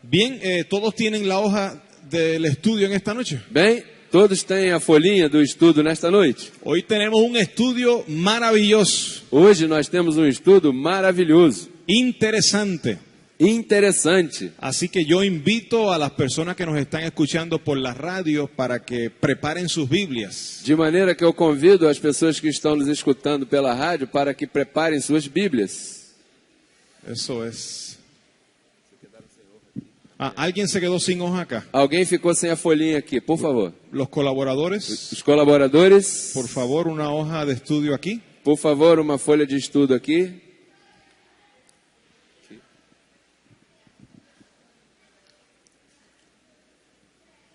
Bien, ¿todos tienen la hoja del estudio en esta noche? Bem, todos têm a folhinha do estudo nesta noite. Hoy tenemos un estudio maravilloso, Hoje nós temos um estudo maravilhoso, interesante. interessante. Así que yo invito a las personas que nos están escuchando por la radio para que preparen sus Biblias. De maneira que eu convido as pessoas que estão nos escutando pela rádio para que preparem suas Bíblias. Eso es. ¿Alguien se quedó sin hoja acá? Alguém ficou sem a folhinha aqui, por favor. Los colaboradores, Os colaboradores, por favor, una hoja de estudio aquí. por favor, uma folha de estudo aqui.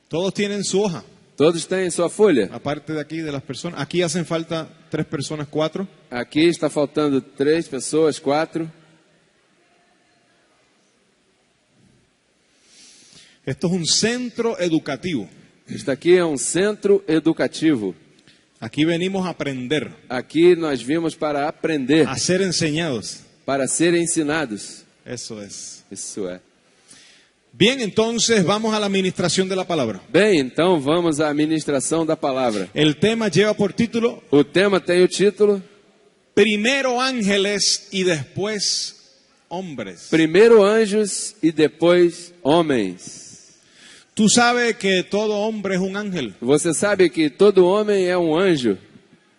Todos tienen su hoja, Todos têm sua folha. aparte de aquí de las personas. Aquí hacen falta 3 personas, 4. Aqui está faltando 3 pessoas, 4. Esto es un centro educativo. Este aqui é um centro educativo. Aquí venimos a aprender, Aqui nós vimos para aprender, a ser enseñados. para ser ensinados. Eso es. Isso é. Bien, entonces vamos a la administración de la palabra. Bem, então vamos à ministração da palavra. El tema lleva por título O tema tem o título: Primero ángeles y después hombres. Primeiro anjos e depois homens. Tú sabes que todo hombre es un ángel. Você sabe que todo homem é um anjo.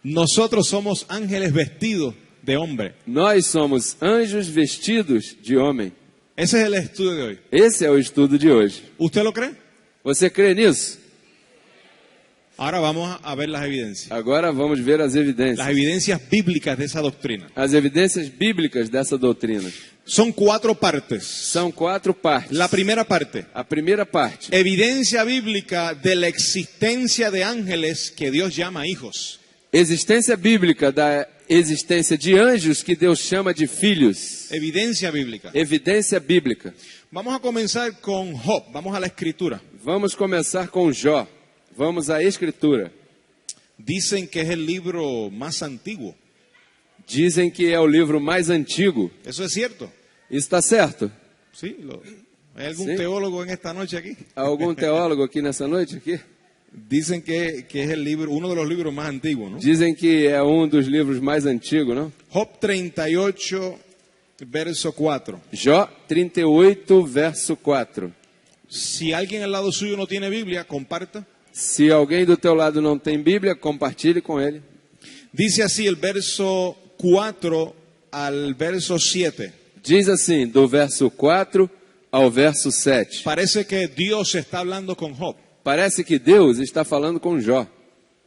Nosotros somos ángeles vestidos de hombre. Nós somos anjos vestidos de homem. Ese es el estudio de hoy. Esse é o estudo de hoje. ¿Usted lo cree? Você crê nisso? Ahora vamos a ver las evidencias. Agora vamos ver as Las evidências. evidencias bíblicas de esa doctrina. As evidências bíblicas dessa doutrina. Son 4 partes. São 4 partes. La primera parte, A primeira parte, evidencia bíblica de la existencia de ángeles que Dios llama hijos. existência bíblica da existência de anjos que Deus chama de filhos. Evidencia bíblica. Evidência bíblica. Vamos a comenzar con Job. Vamos a la escritura. Vamos começar com Jó. Vamos à Escritura. Dicen que es el libro más antiguo. Dizem que é o livro mais antigo. ¿Eso es cierto? Isso está certo? Sí. ¿Hay algún Sí. teólogo en esta noche aquí? Há algum teólogo aqui nessa noite? Aqui? Dicen que es el libro, uno de los libros más antiguos, ¿no? Dizem que é um dos livros mais antigos, não? Job 38, verso 4. Jó 38, verso 4. Si alguien al lado suyo no tiene Biblia, comparta. Se alguém do teu lado não tem Bíblia, compartilhe com ele. Dice así el verso 4 al verso 7. Diz assim, do verso 4 ao verso 7. Parece que Dios está hablando con Job. Parece que Deus está falando com Jó.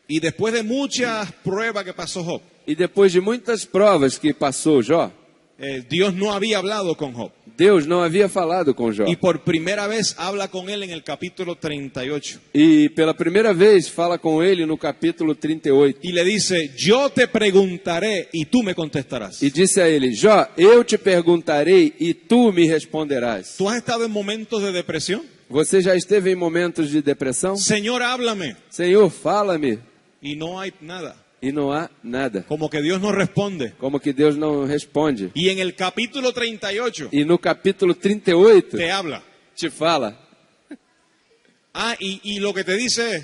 Y después de muchas pruebas que pasó Job, E depois de muitas provas que passou Jó, Dios no había hablado con Job. Deus não havia falado com Jó. Y por primera vez habla con él en el capítulo 38. E pela primeira vez fala com ele no capítulo 38. Y le dice, yo te preguntaré y tú me contestarás. E disse a ele, Jó, eu te perguntarei e tu me responderás. ¿Tú has estado en momentos de depresión? Você já esteve em momentos de depressão? Señor, háblame. Senhor, fala-me. Y no hay nada. E não há nada. Como que Dios no responde. Como que Deus não responde. Y en el capítulo 38 E no capítulo 38 te habla. te fala. Y lo que te dice es,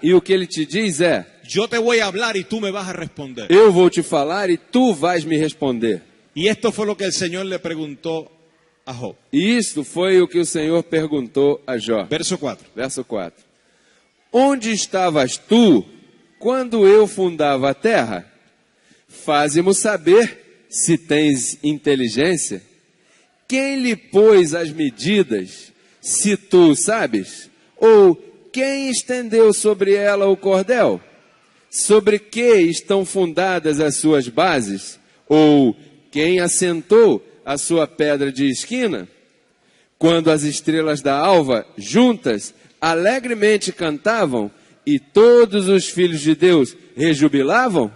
E o que ele te diz é, yo te voy a hablar y tú me vas a responder. eu vou te falar e tu vais me responder. Y esto fue lo que el Señor le preguntó a Job. E isto foi o que o Senhor perguntou a Jó. Verso 4. Verso 4. Onde estavas tu quando eu fundava a terra? Faze-mo saber se tens inteligência. Quem lhe pôs as medidas, se tu sabes? Ou quem estendeu sobre ela o cordel? Sobre que estão fundadas as suas bases? Ou quem assentou a sua pedra de esquina? Quando as estrelas da alva, juntas, alegremente cantavam, e todos os filhos de Deus rejubilavam?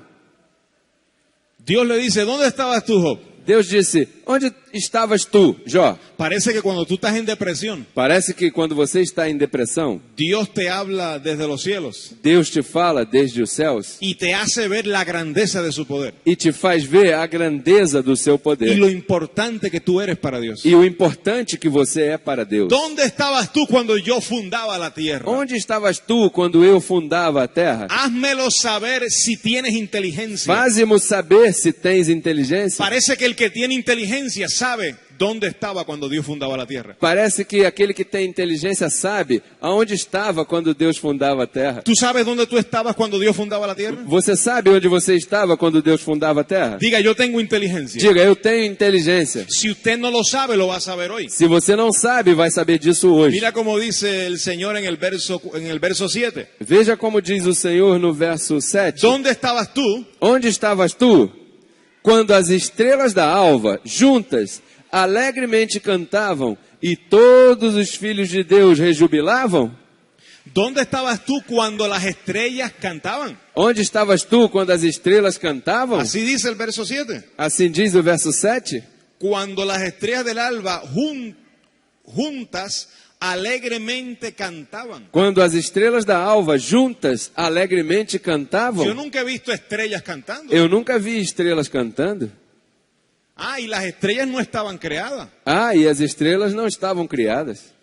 Dios le dice, ¿dónde estabas tú, Job? Deus disse, Onde estavas tu, Jó? Parece que cuando tú estás en depresión, Parece que quando você está em depressão, Dios te habla desde los cielos Deus te fala desde os céus y te hace ver la grandeza de su poder e te faz ver a grandeza do seu y poder lo importante que tú eres para Dios. e o importante que você é para Deus. ¿Dónde estabas tú cuando yo fundaba la tierra? Onde estavas tu quando eu fundava a terra? Házmelo saber si tienes inteligencia. Faze-mo saber se tens inteligência. Parece que el que tiene inteligencia sabe dónde estaba cuando Dios fundaba la tierra. Parece que aquele que tem inteligência sabe aonde estava quando Deus fundava a terra. ¿Tú sabes dónde tú estabas cuando Dios fundaba la tierra? Você sabe onde você estava quando Deus fundava a terra? Diga, yo tengo inteligencia. Diga, eu tenho inteligência. Si usted no lo sabe, lo va a saber hoy. Se você não sabe, vai saber disso hoje. Mira como dice el Señor en el verso 7. Veja como diz o Senhor no verso 7. ¿Dónde estabas tú Onde estavas tu quando as estrelas da alva, juntas, alegremente cantavam e todos os filhos de Deus rejubilavam? ¿Dónde estabas tú cuando las estrellas cantaban? Onde estavas tu quando as estrelas cantavam? Así dice el verso 7. Assim diz o verso 7. Cuando las estrellas del alba juntas alegremente cantaban. Quando as estrelas da alva juntas alegremente Yo cantavam? nunca he visto estrellas cantando. Eu nunca vi estrelas cantando. Ah, y las estrellas no estaban creadas, Ah, e as estrelas não estavam criadas,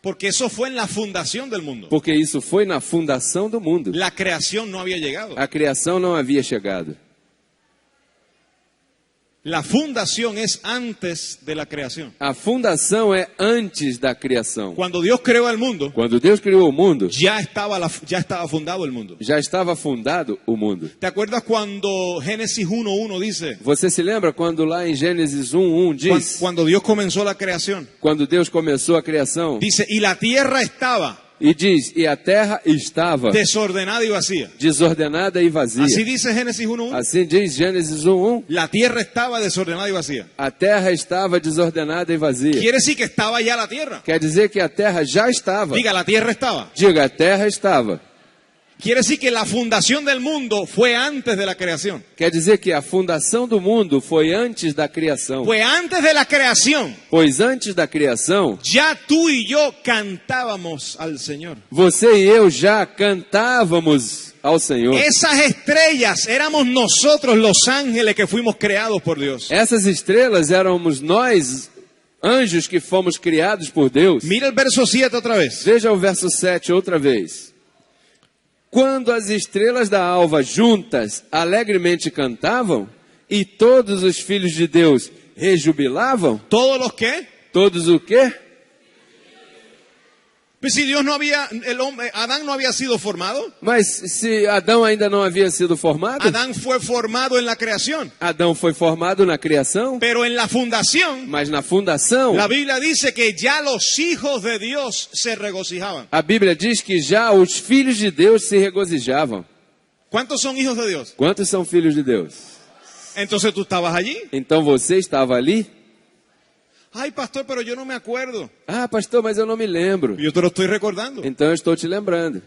porque eso fue en la fundación del mundo. porque isso foi na fundação do mundo. La creación no había llegado. A criação não havia chegado. La fundación es antes de la creación. A fundação é antes da criação. Cuando Dios creó el mundo, Quando Deus criou o mundo, ya estaba fundado el mundo. já estava fundado o mundo. ¿Te acuerdas cuando Génesis 1:1 dice, Você se lembra quando lá em Gênesis 1:1 diz, cuando Dios comenzó la creación? quando Deus começou a criação, Dice, y la tierra estaba e diz, e a terra estava desordenada y vacía. desordenada e vazia. Así dice Génesis 1:1. Assim diz Gênesis 1:1. La tierra estaba desordenada y vacía. A terra estava desordenada e vazia. Quiere decir que estaba ya la tierra. Quer dizer que a terra já estava. Diga, la tierra estaba. Diga, a terra estava. Quiere decir que la fundación del mundo fue antes de la creación. Quer dizer que a fundação do mundo foi antes da criação. Fue antes de la creación. Pois antes da criação, Ya tú y yo cantábamos al Señor. você e eu já cantávamos ao Senhor. Esas estrellas éramos nosotros los ángeles que fuimos creados por Dios. Essas estrelas éramos nós, anjos que fomos criados por Deus. Mira el verso 7 otra vez. Veja o verso 7 outra vez. Quando as estrelas da alva juntas alegremente cantavam e todos os filhos de Deus rejubilavam, ¿Todos los qué? todos o quê? Pues si Dios no había, Adán no había sido formado. Mas se Adão ainda não havia sido formado, Adán fue formado en la creación. Adão foi formado na criação, Pero en la fundación, mas na fundação, la Biblia dice que ya los hijos de Dios se regocijaban. a Bíblia diz que já os filhos de Deus se regozijavam. ¿Cuántos son hijos de Dios? Quantos são filhos de Deus? Entonces tú estabas allí. Então você estava ali? Ay, pastor, pero yo no me acuerdo. Ah, pastor, mas eu não me lembro. Yo te lo estoy recordando. Então eu estou te lembrando.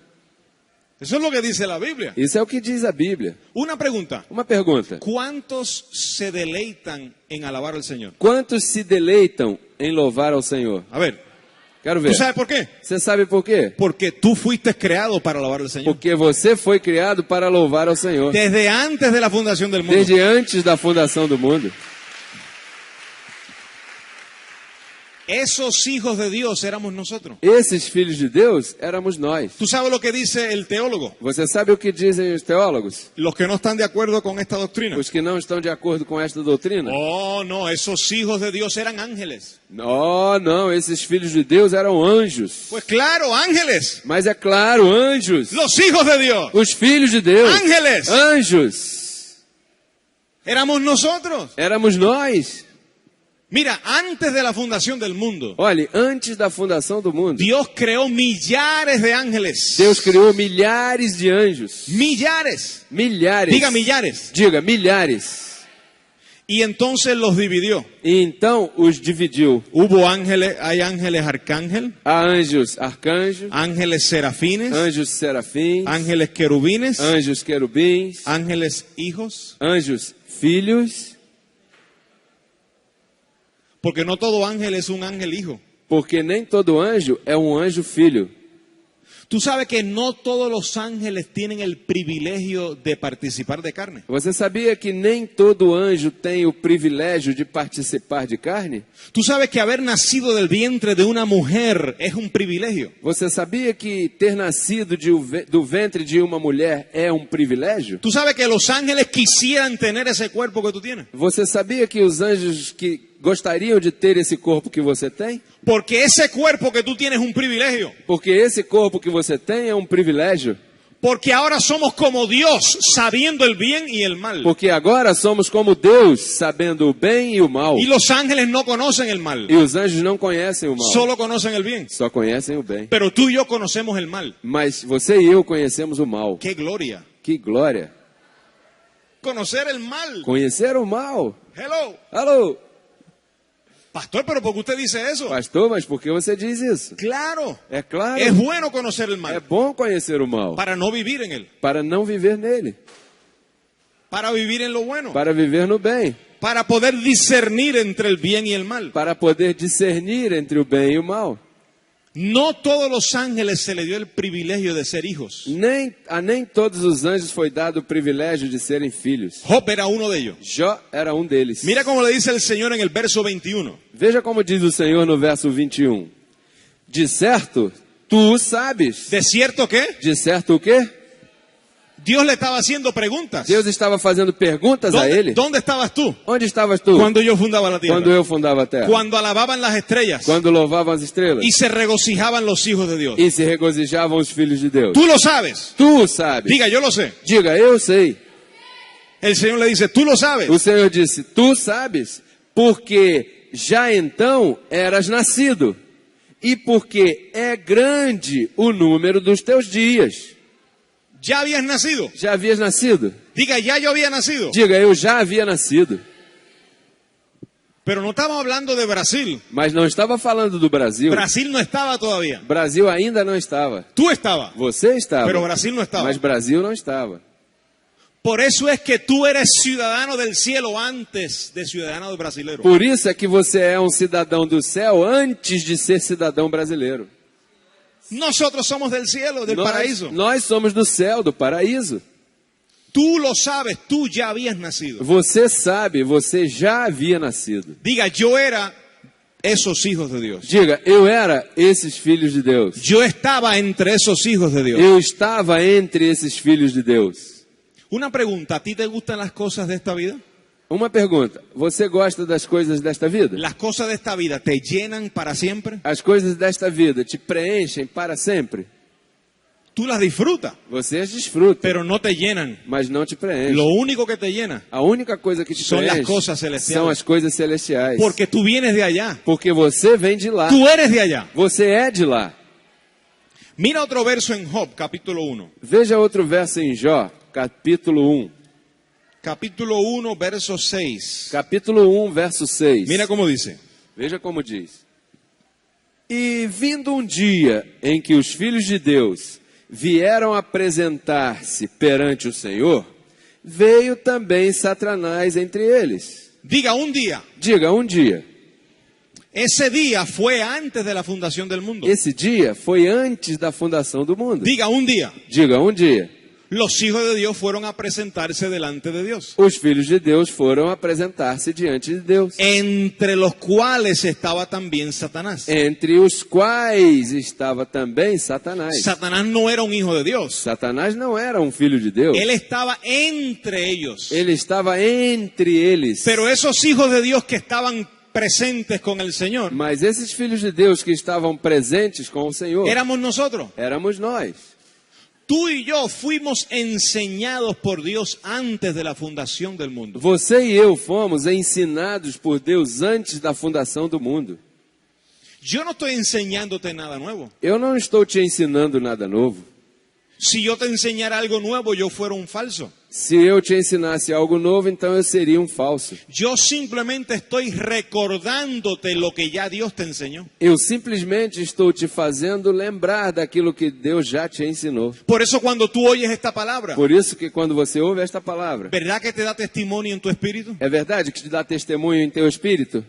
Eso es lo que dice la Biblia. Isso é o que diz a Bíblia. Una pregunta. Uma pergunta. ¿Cuántos se deleitan en alabar al Señor? Quantos se deleitam em louvar ao Senhor? A ver, Quero ver. ¿tú sabes por qué? Você sabe por quê? Porque tú fuiste creado para alabar al Señor. Porque você foi criado para louvar ao Senhor. Desde antes de la fundación del mundo. Desde antes da fundação do mundo. Esos hijos de Dios éramos nosotros. Esses filhos de Deus éramos nós. ¿Tú sabes lo que dice el teólogo? Você sabe o que dizem os teólogos? Los que no están de acuerdo con esta doctrina. Os que não estão de acordo com esta doutrina? Oh, no, esos hijos de Dios eran ángeles. Oh, não, esses filhos de Deus eram anjos. Pues claro, ángeles. Mas é claro, anjos. Los hijos de Dios. Os filhos de Deus. Ángeles. Anjos. Éramos nosotros. Éramos nós. Mira, antes de la fundación del mundo, Olhe, antes da fundação do mundo, Dios creó millares de ángeles. Deus criou milhares de anjos. Millares. Milhares. Diga millares. Diga, milhares. Y entonces los dividió. E então os dividiu. Hubo ángeles, hay ángeles arcángel, Há anjos arcanjos, ángeles serafines, anjos serafins, ángeles querubines, anjos querubins, ángeles hijos. anjos filhos. Porque no todo ángel es un ángel hijo. Porque nem todo anjo é um anjo filho. Tú sabes que no todos los ángeles tienen el privilegio de participar de carne. Você sabia que nem todo anjo tem o privilégio de participar de carne? Tú sabes que haber nacido del vientre de una mujer es un privilegio. Você sabia que ter nascido do ventre de uma mulher é um privilégio? Tú sabes que los ángeles quisieran tener ese cuerpo que tú tienes. Você sabia que os anjos que gostariam de ter esse corpo que você tem? Porque ese cuerpo que tú tienes es un privilegio. Porque esse corpo que você tem é um privilégio. Porque ahora somos como Dios, sabiendo el bien y el mal. Porque agora somos como Deus, sabendo o bem e o mal. Y los ángeles no conocen el mal, E os anjos não conhecem o mal, solo conocen el bien. só conhecem o bem. Pero tú y yo conocemos el mal. Mas você e eu conhecemos o mal. ¡Qué gloria! Que glória! Conocer el mal. Conhecer o mal. Hello. Alô, Pastor, pero ¿por qué usted dice eso? pastor, mas por que você diz isso? Claro. É claro, Es bueno conocer el é mal bom conhecer o mal, para no vivir en él, para não viver nele, para vivir en lo bueno, para viver no bem, para poder discernir entre el bien y el mal. para poder discernir entre o bem e o mal. No todos los ángeles se les dio el privilegio de ser hijos. Nem todos os anjos foi dado o privilégio de serem filhos. Job era uno de ellos. Jó era um deles. Mira cómo le dice el Señor en el verso 21. Veja como diz o Senhor no verso 21. De certo, tu sabes. ¿De cierto qué? De certo o quê? Dios le estaba haciendo preguntas. Deus estava fazendo perguntas a ele. ¿Dónde estabas tú Onde estavas tu? cuando yo fundaba la tierra? Quando eu fundava a terra. Cuando alababan las estrellas Quando louvavam as estrelas. y se regocijaban los hijos de Dios. E se regozijavam os filhos de Deus. Tú lo sabes. Tu sabes. Diga, yo lo sé. Diga, eu sei. El Señor le dice, tú lo sabes. O Senhor disse, tu sabes, porque já então eras nascido, e porque é grande o número dos teus dias. ¿Ya habías nacido? Já havias nascido? Diga, ya yo había nacido. Diga, eu já havia nascido. Pero no estamos hablando de Brasil. Mas não estava falando do Brasil. Brasil no estaba todavía. Brasil ainda não estava. Tú estabas, Você estava. pero Brasil no estaba. Mas Brasil não estava. Por eso es que tú eres ciudadano del cielo antes de ciudadano del brasilero. Por isso é que você é um cidadão do céu antes de ser cidadão brasileiro. Nosotros somos del cielo, del paraíso. Nós somos do céu, do paraíso. Tú lo sabes, tú ya habías nacido. Você sabe, você já havia nascido. Diga, yo era esos hijos de Dios. Diga, eu era esses filhos de Deus. Yo estaba entre esos hijos de Dios. Eu estava entre esses filhos de Deus. Una pregunta, ¿a ti te gustan las cosas de esta vida? Uma pergunta, você gosta das coisas desta vida? ¿Las cosas de esta vida te llenan para siempre? As coisas desta vida te preenchem para sempre? Tú las disfrutas, Você as desfruta, pero no te llenan. mas não te preenche. Lo único que te llena, A única coisa que te São as preenche coisas celestiais. são as coisas celestiais. porque tú vienes de allá. Porque você vem de lá. Tú eres de allá. Você é de lá. Mira otro verso en Job, capítulo 1. Veja outro verso em Jó, capítulo 1. Capítulo 1, verso 6. Capítulo 1, verso 6. Mira cómo dice. Veja como diz. E vindo um dia em que os filhos de Deus vieram apresentar-se perante o Senhor, veio também Satanás entre eles. Diga, un día. Diga, um dia. Ese día fue antes de la fundación del mundo. Esse dia foi antes da fundação do mundo. Diga, un día. Diga, um dia. Los hijos de Dios fueron a presentarse delante de Dios. Os filhos de Deus foram apresentar-se diante de Deus. Entre los cuales estaba también Satanás. Entre os quais estava também Satanás. Satanás no era un hijo de Dios. Satanás não era um filho de Deus. Él estaba entre ellos. Ele estava entre eles. Pero esos hijos de Dios que estaban presentes con el Señor, Mas esses filhos de Deus que estavam presentes com o Senhor, éramos nosotros. éramos nós. Tú y yo fuimos enseñados por Dios antes de la fundación del mundo. Você e eu fomos ensinados por Deus antes da fundação do mundo. Yo no estoy enseñándote nada nuevo. Eu não estou te ensinando nada novo. Si yo te enseñara algo nuevo, yo fuera un falso. Se eu te ensinasse algo novo, então eu seria um falso. Yo simplemente estoy recordándote lo que ya Dios te enseñó. Eu simplesmente estou te fazendo lembrar daquilo que Deus já te ensinou. Por eso cuando tú oyes esta palabra, Por isso que quando você ouve esta palavra, ¿verdad que te da testimonio en tu espíritu? é verdade que te dá testemunho em teu espírito?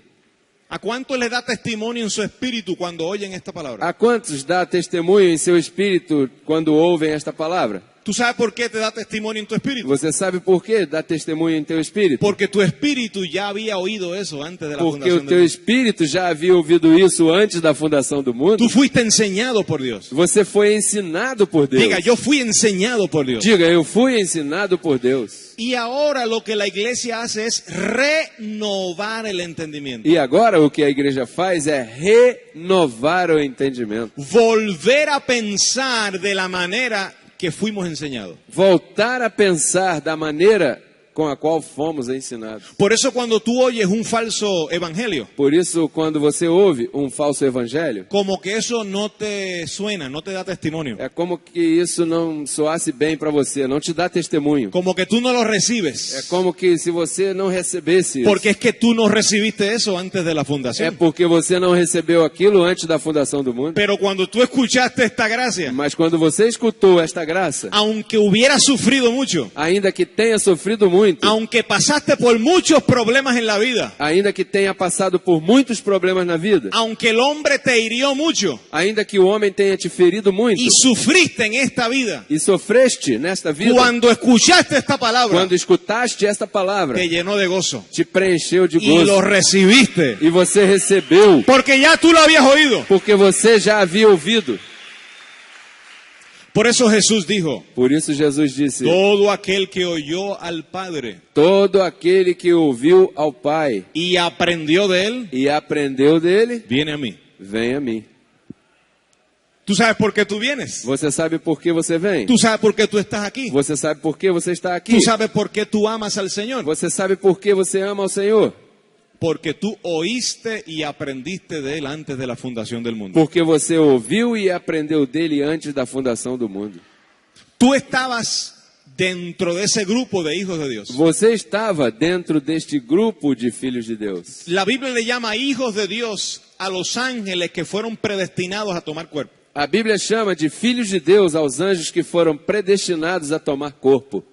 ¿A cuánto le da testimonio en su espíritu cuando oyen esta palabra? A quantos dá testemunho em seu espírito quando ouvem esta palavra? ¿Tú sabes por qué te da testimonio en tu espíritu? Você sabe por que dá testemunho em teu espírito? Porque tu espíritu ya había oído eso antes de la Porque o fundación teu del mundo. espírito já havia ouvido isso antes da fundação do mundo. Tú fuiste enseñado por Dios. Você foi ensinado por Deus. Diga, yo fui enseñado por Dios. Diga, eu fui ensinado por Deus. Y ahora lo que la iglesia hace es renovar el entendimiento. E agora o que a igreja faz é renovar o entendimento. Volver a pensar de la manera que fuimos enseñados. Voltar a pensar da maneira com a qual fomos ensinados. Por eso cuando tú oyes un falso evangelio, Por isso, quando você ouve um falso evangelho, como que eso no te suena, no te da testimonio. é como que isso não soasse bem para você, não te dá testemunho. Como que tú no lo É recibes. como que se você não recebesse isso. Porque es que tú no recibiste eso antes de la É fundación. porque você não recebeu aquilo antes da fundação do mundo. Pero cuando tú escuchaste esta gracia, Mas quando você escutou esta graça, aunque hubieras sufrido mucho, ainda que tenha sofrido muito, aunque pasaste por muchos problemas en la vida, ainda que tenha passado por muitos problemas na vida, aunque el hombre te hirió mucho ainda que o homem tenha te ferido muito y sufriste en esta vida, e sofreste nesta vida, cuando escuchaste esta palabra, quando escutaste esta palavra, te llenó de gozo te preencheu de y lo gozo recibiste. e você recebeu, Porque ya tú lo habías oído. porque você já havia ouvido. Por eso Jesús dijo, Por isso Jesus disse, todo aquel que oyó al Padre todo aquele que ouviu ao Pai y aprendió de él, e aprendeu dele, viene a mí. vem a mim. ¿Tú sabes por qué tú vienes? Você sabe por que você vem? ¿Tú sabes por qué tú estás aquí? Você sabe por que você está aqui? ¿Tú sabes por qué tú amas al Señor? Você sabe por que você ama ao Senhor? Porque tú oíste y aprendiste de él antes de la fundación del mundo. Porque você ouviu e aprendeu dele antes da fundação do mundo. Tú estabas dentro de ese grupo de hijos de Dios. Você estava dentro deste grupo de filhos de Deus. La Biblia le llama hijos de Dios a los ángeles que fueron predestinados a tomar cuerpo. A Bíblia chama de filhos de Deus aos anjos que foram predestinados a tomar corpo.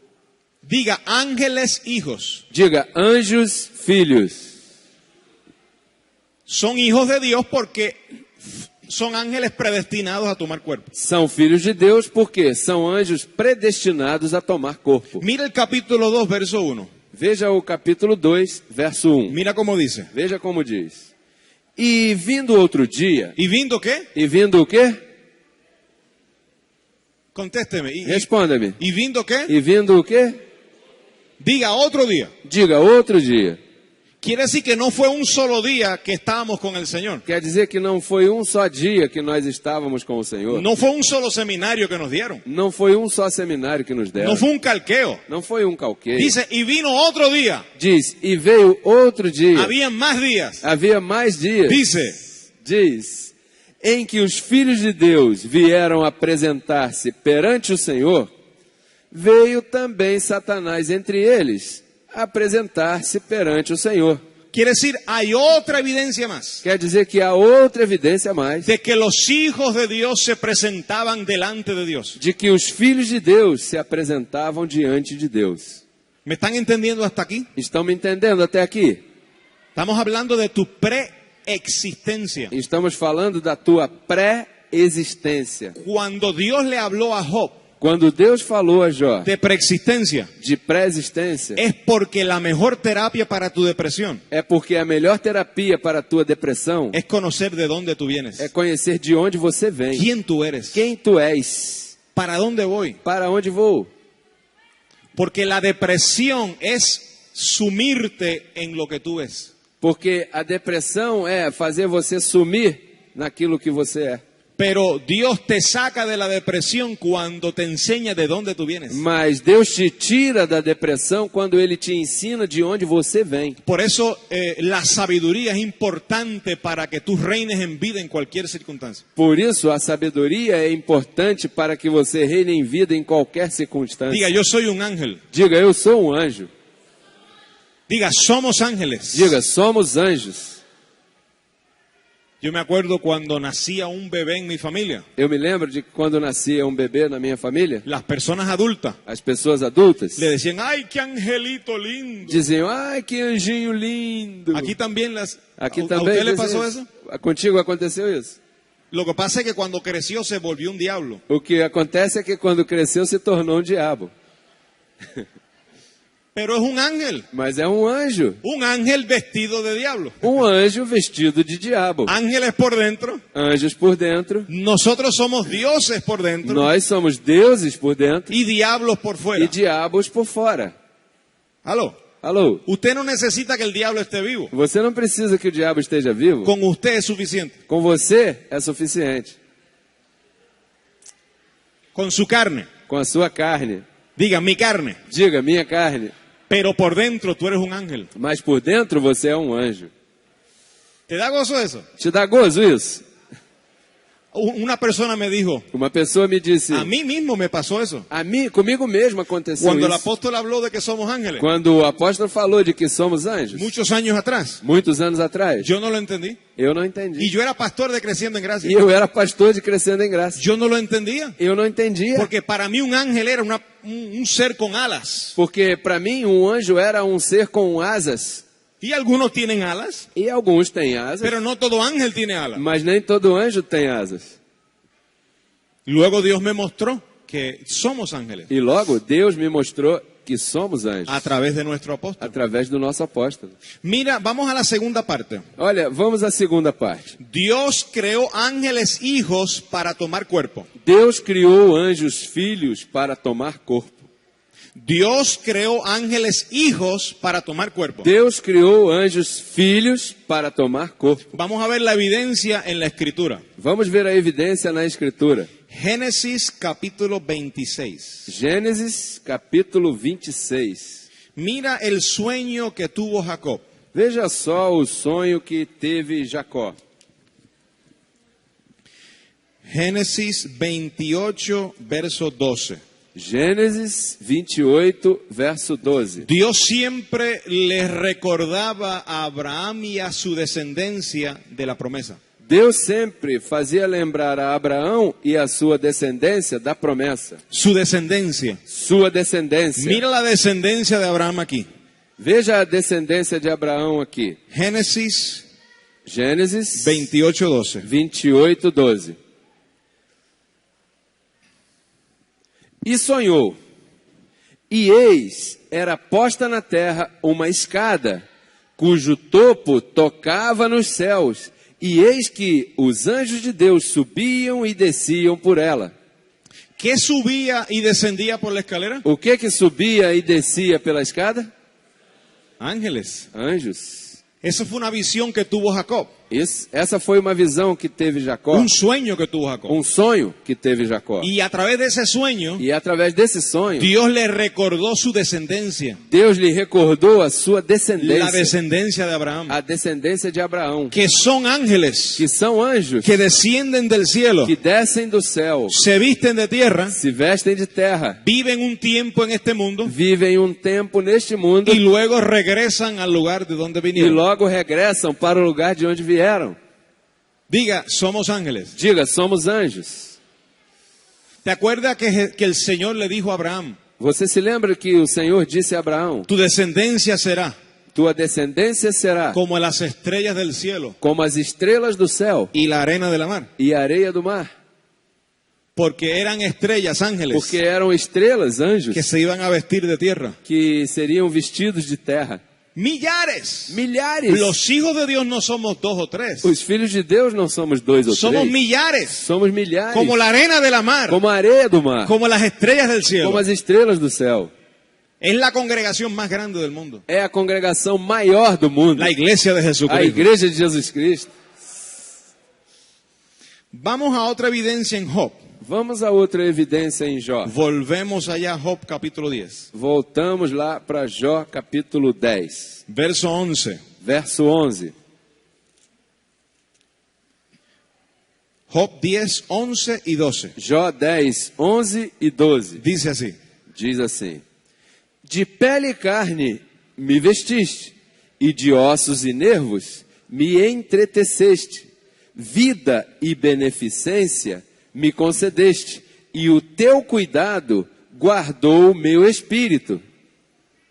Diga ángeles hijos. Diga, anjos, filhos. Son hijos de Dios porque son ángeles predestinados a tomar cuerpo. São filhos de Deus porque são anjos predestinados a tomar corpo. Mira el capítulo 2, verso 1. Veja o capítulo 2, verso 1. Mira cómo dice. Veja como diz. E vindo outro dia... ¿Y viendo qué? E vindo o quê? Contésteme. Responda-me. ¿Y viendo qué? E vindo o quê? Diga otro día. Diga, outro dia. Quiere decir que no fue un solo día que estábamos con el Señor. Quer dizer que não foi um só dia que nós estávamos com o Senhor. No fue un solo seminario que nos dieron. Não foi um só seminário que nos deram. No fue un calqueo. Não foi um calqueio. Dice, y vino otro día. Diz, e veio outro dia. Había más días. Havia mais dias. Diz, em que os filhos de Deus vieram apresentar-se perante o Senhor, veio também Satanás entre eles, apresentar-se perante o Senhor. Quiere decir, hay otra evidencia más Quer dizer que há outra evidência a mais de que los hijos de Dios se presentaban delante de Dios. de que os filhos de Deus se apresentavam diante de Deus. ¿Me están entendiendo hasta aquí? Estão me entendendo até aqui? Estamos hablando de tu preexistencia. Estamos falando da tua pré-existência. Cuando Dios le habló a Job Quando Deus falou a Jó de preexistencia, de pré-existência, es porque la mejor terapia para tu depresión é porque a melhor terapia para a tua depressão es conocer de dónde tú vienes, é conhecer de onde você vem, quién tú eres, quem tu és, para dónde voy. para onde vou. Porque la depresión es sumirte en lo que tú ves. Porque a depressão é fazer você sumir naquilo que você é. Pero Dios te saca de la depresión cuando te enseña de dónde tú vienes. Mas Deus te tira da depressão quando Ele te ensina de onde você vem. Por eso la sabiduría es importante para que tú reines en vida en cualquier circunstancia. Por isso a sabedoria é importante para que você reine em vida em qualquer circunstância. Diga, yo soy un ángel. Diga, eu sou um anjo. Diga, somos ángeles. Diga, somos anjos. Yo me acuerdo cuando nacía un bebé en mi familia. Eu me lembro de que quando nascia um bebê na minha família, Las personas adultas as pessoas adultas le decían, ¡ay, qué angelito lindo! diziam, ai, que anjinho lindo. Aquí también las... Aqui ¿A também usted le diz pasó isso. eso? Contigo aconteceu isso? Lo que pasa es que cuando creció se volvió un diablo. O que acontece é que quando cresceu se tornou um diabo. Pero es un ángel. Mas é um anjo. Un ángel vestido de diablo. Um anjo vestido de diabo. Ángeles por dentro. Anjos por dentro. Nosotros somos dioses por dentro. Nós somos deuses por dentro Y diablos por e fuera. diabos por fora. Aló. Alô? Usted no necesita que el diablo esté vivo. Você não precisa que o diabo esteja vivo. Con usted es suficiente. Com você é suficiente. Con su carne. Com a sua carne. Diga, mi carne. Diga, minha carne. Pero por dentro tú eres un ángel. Mas por dentro você é um anjo. ¿Te da gozo eso? Te dá gozo isso? Una persona me dijo, Uma pessoa me disse, a mí mismo me pasó eso. comigo mesmo aconteceu Cuando el isso. apóstol habló de que somos ángeles, Quando o apóstolo falou de que somos anjos, muchos años atrás, muitos anos atrás, yo no lo entendí. eu não Y entendi. yo era pastor de Creciendo en Gracia. E eu era pastor de Crescendo em Graça. Yo no lo entendía. Eu não entendia. Porque para mí un ángel era un ser con alas. Porque para mim um anjo era um ser com asas. Y algunos tienen alas, E alguns têm asas, pero no todo ángel tiene alas. mas nem todo anjo tem asas. Luego Dios me mostró que somos ángeles E logo Deus me mostrou que somos anjos. a través de nuestro apóstol. Através do nosso apóstolo. Mira, vamos a la segunda parte. Olha, vamos à segunda parte. Dios creó ángeles hijos para tomar cuerpo. Deus criou anjos filhos para tomar corpo. Dios creó ángeles hijos para tomar cuerpo. Deus criou anjos filhos para tomar corpo. Vamos a ver la evidencia en la escritura. Vamos ver a evidência na Escritura. Génesis capítulo 26. Gênesis capítulo 26. Mira el sueño que tuvo Jacob. Veja só o sonho que teve Jacó. Génesis 28, verso 12. Gênesis 28, verso 12. Dios siempre le recordaba a Abraham y a su descendencia de la promesa. Deus sempre fazia lembrar a Abraão e a sua descendência da promessa. Su descendencia. Sua descendência. Mira la descendencia de Abraham aquí. Veja a descendência de Abraão aqui. Génesis Gênesis 28, 12. 28, 12. E sonhou, e eis, era posta na terra uma escada, cujo topo tocava nos céus, e eis que os anjos de Deus subiam e desciam por ela. ¿Qué subía y descendía por la escalera? O que subia e descia pela escada? Ángeles. Anjos. Esa fue una visión que tuvo Jacob. Essa foi uma visão que teve Jacó, Un sueño que tuvo Jacob. um sonho que teve Jacó. Y a través de ese sueño, E através desse sonho, Dios le recordó su descendencia. Deus lhe recordou a sua La descendência, descendencia de Abraham. a descendência de Abraão, Que son ángeles que são anjos que descienden del cielo, que descem do céu, se visten de tierra, se vestem de terra, viven un tiempo en este mundo vivem um tempo neste mundo y luego regresan al lugar de donde e vinieron. logo regressam para o lugar de onde vieram. Diga, somos ángeles. Diga, somos anjos. ¿Te acuerdas que el Señor le dijo a Abraham, Você se lembra que o Senhor disse a Abraão, tu descendencia será tua descendência será como las estrellas del cielo como as estrelas do céu y la arena de la mar? e a areia do mar? Porque eran estrellas, ángeles, Porque eram estrelas, anjos, que se iban a vestir de tierra. que seriam vestidos de terra. Millares. Milhares. Los hijos de Dios no somos 2 o 3. Os filhos de Deus não somos 2 ou Somos 3. millares. Somos milhares. Como la arena de la mar. Como a areia do mar. Como las estrellas del cielo. Como as estrelas do céu. Es la congregación más grande del mundo. É a congregação maior do mundo. La iglesia de A Jesucristo. igreja de Jesus Cristo. Vamos a otra evidencia en Job. Vamos a outra evidência em Jó. Volvemos allá a Job capítulo 10. Voltamos lá para Jó capítulo 10. Verso 11. Verso 11. Job 10, 11 y 12. Jó 10, 11 e 12. Dice así. Diz assim: de pele e carne me vestiste, e de ossos e nervos me entreteceste. vida e beneficência me concedeste, e o teu cuidado guardou o meu espírito.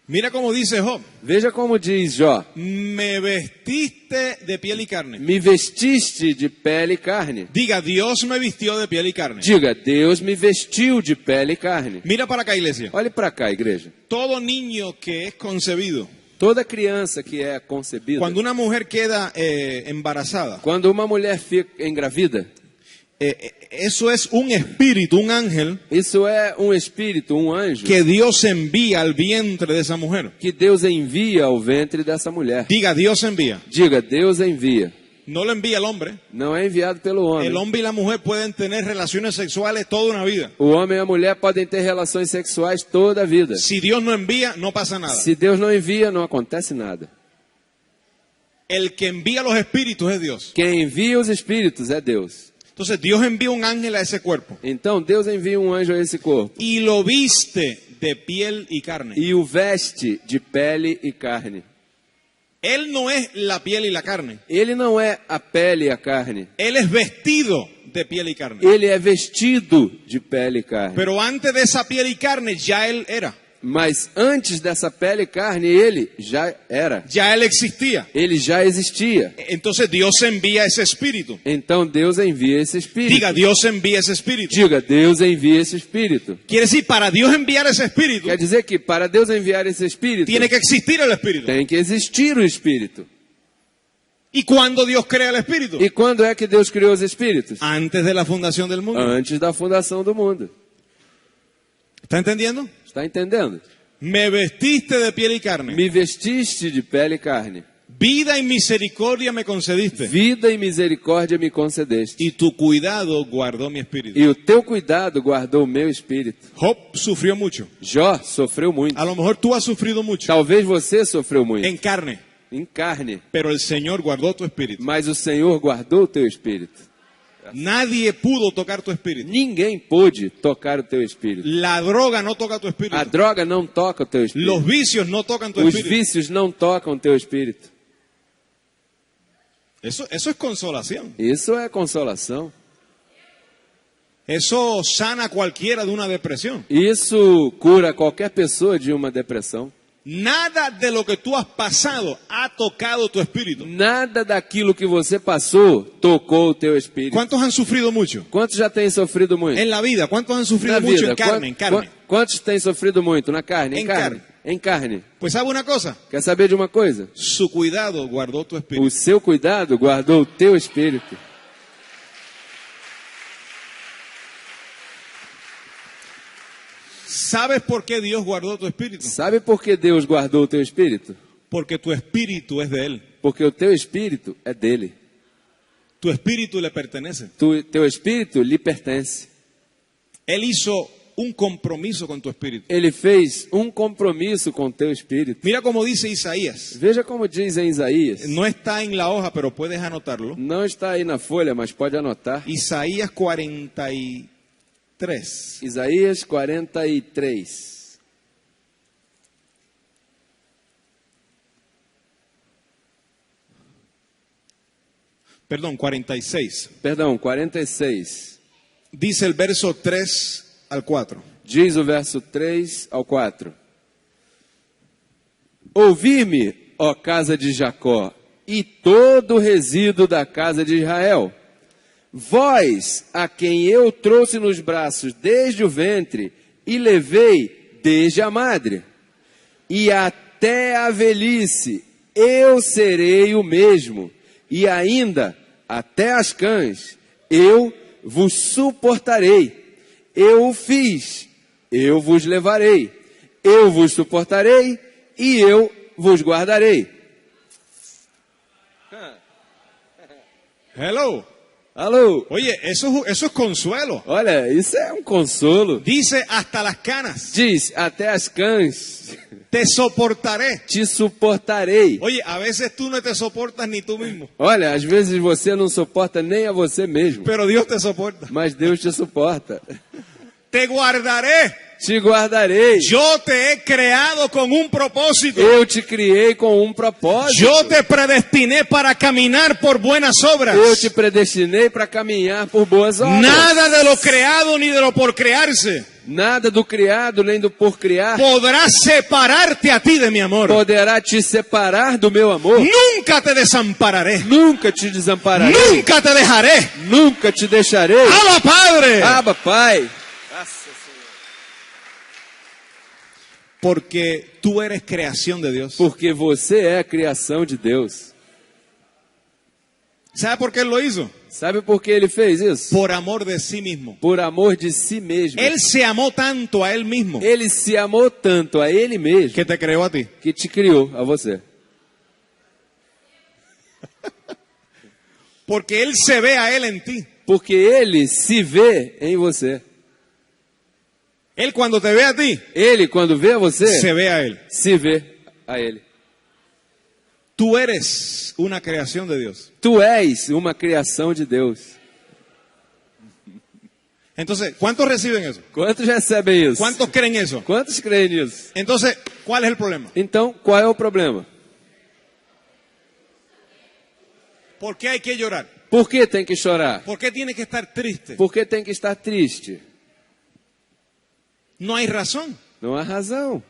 Mira cómo dice Job. Veja como diz Jó: Me vestiste de piel y carne. me vestiste de pele e carne. Diga, Dios me vistió de piel y carne. Diga, Deus me vestiu de pele e carne. Mira para acá, iglesia. Olhe para cá, igreja. Todo niño que es concebido, Toda criança que é concebida, cuando una mujer queda embarazada, quando uma mulher fica engravida, eso es un espíritu, un ángel isso é um espírito, um anjo, que Dios envía al vientre de esa mujer. que Deus envia ao ventre dessa mulher. Diga, Dios envía. Diga, Deus envia. No lo envía el hombre. Não é enviado pelo homem. El hombre y la mujer pueden tener relaciones sexuales toda una vida. O homem e a mulher podem ter relações sexuais toda a vida. Si Dios no envía, no pasa nada. Se Deus não envia, não acontece nada. El que envía los espíritus es Dios. Quem envia os espíritos é Deus. Entonces Dios envía un ángel a ese cuerpo Então Deus envia um anjo a esse corpo y lo viste de piel y carne. e o veste de pele e carne. Él no es la piel y la carne. Ele não é a pele e a carne. Él es vestido de piel y carne. Ele é vestido de pele e carne. Pero antes de esa piel y carne ya Él era. Mas antes dessa pele e carne, ele já era. Ya Él existía. Ele já existia. Entonces Dios envía ese espíritu. Então Deus envia esse espírito. Diga, Dios envía esse espíritu. Diga, Deus envia esse espírito. Quiere decir, para Dios enviar esse espíritu, Quer dizer que para Deus enviar esse espírito, tiene que existir el espíritu. tem que existir o espírito. ¿Y cuándo Dios crea el espíritu? E quando é que Deus criou os espíritos? Antes de la fundación del mundo. Antes da fundação do mundo. ¿Está entendiendo? Está entendendo? Me vestiste de piel y carne. Me vestiste de pele e carne. Vida y misericordia me concediste. Vida e misericórdia me concedeste. Y tu cuidado guardó mi espíritu. E o teu cuidado guardou o meu espírito. Job sufrió mucho. Jó sofreu muito. A lo mejor tú has sufrido mucho Talvez você sofreu muito. en carne, Em carne. pero el Señor guardó tu espíritu. Mas o Senhor guardou o teu espírito. Nadie pudo tocar tu espíritu. Ninguém pôde tocar o teu espírito. La droga no toca tu A espíritu. droga não toca o teu espírito. Los vicios no tocan tu Os espíritu. vícios não tocam o teu espírito. Eso es consolación. Isso é consolação. Eso sana a cualquiera de una depresión. Isso cura qualquer pessoa de uma depressão. Nada de lo que tú has pasado ha tocado tu espíritu. Nada daquilo que você passou tocou o teu espírito. ¿Cuántos han sufrido mucho? Quantos já têm sofrido muito? En la vida, ¿cuántos han sufrido Na mucho vida. en carne? En carne. Quantos têm sofrido muito? Na carne? Em Em carne. carne. Em carne. Pues sabe una cosa, Quer saber de uma coisa? su cuidado guardó tu O espíritu. seu cuidado guardou o teu espírito. ¿Sabes por qué Dios guardó tu espíritu? Sabe por que Deus guardou o teu espírito? Porque tu espíritu es de Él. Porque o teu espírito é dele. Tu espíritu le pertenece. Teu espírito lhe pertence. Él hizo un compromiso con tu espíritu. Ele fez um compromisso com o teu espírito. Mira cómo dice Isaías. Veja como diz em Isaías. No está en la hoja, pero puedes anotarlo. Não está aí na folha, mas pode anotar. Isaías 43. Isaías 43. Perdón, 46. Perdão, 46. Dice el verso 3 al 4. Diz o verso 3 ao 4. Ouvi-me, ó casa de Jacó, e todo o resíduo da casa de Israel. Vós, a quem eu trouxe nos braços desde o ventre, e levei desde a madre, e até a velhice, eu serei o mesmo, e ainda até as cães, eu vos suportarei. Eu o fiz, eu vos levarei, eu vos suportarei, e eu vos guardarei. Hello. Alô? Oye, eso es consuelo. Olha, isso é um consolo. Dice hasta las canas. Diz, até as cães Te soportaré. te suportarei. Oye, a veces tú no te soportas ni tú mismo, Olha, às vezes você não suporta nem a você mesmo, pero Dios te soporta. mas Deus te suporta. Te guardaré. te guardarei. Yo te he creado con un propósito. Eu te criei com um propósito. Yo te predestiné para caminar por buenas obras. Eu te predestinei para caminhar por boas obras. Nada de lo creado ni de lo por crearse Nada do criado nem do por criar podrá separarte a ti de mi amor. poderá te separar do meu amor. Nunca te desampararé. Nunca te desampararei. Nunca te dejaré. Nunca te deixarei. Abba, Padre. Abba, Pai. Porque tú eres creación de Dios. Porque você é a criação de Deus. ¿Sabe por qué Él lo hizo? Sabe por que ele fez isso? Por amor de sí mismo. Por amor de si mesmo. Él se amó tanto a Él mismo Ele se amou tanto a ele mesmo que te creó a ti. que te criou a você. Porque Él se ve a Él en ti. Porque ele se vê em você. Él cuando te ve a ti, Ele, quando vê a você, se ve a Él. se vê a ele. Tú eres una creación de Dios. Tu és uma criação de Deus. Entonces, ¿cuántos reciben eso? Quantos recebem isso? ¿Cuántos creen eso? Quantos creem nisso? Entonces, ¿cuál es el problema? Então, qual é o problema? ¿Por qué hay que llorar? Por que tem que chorar? ¿Por qué tiene que estar triste? Por que tem que estar triste? No hay razón. Não há razão.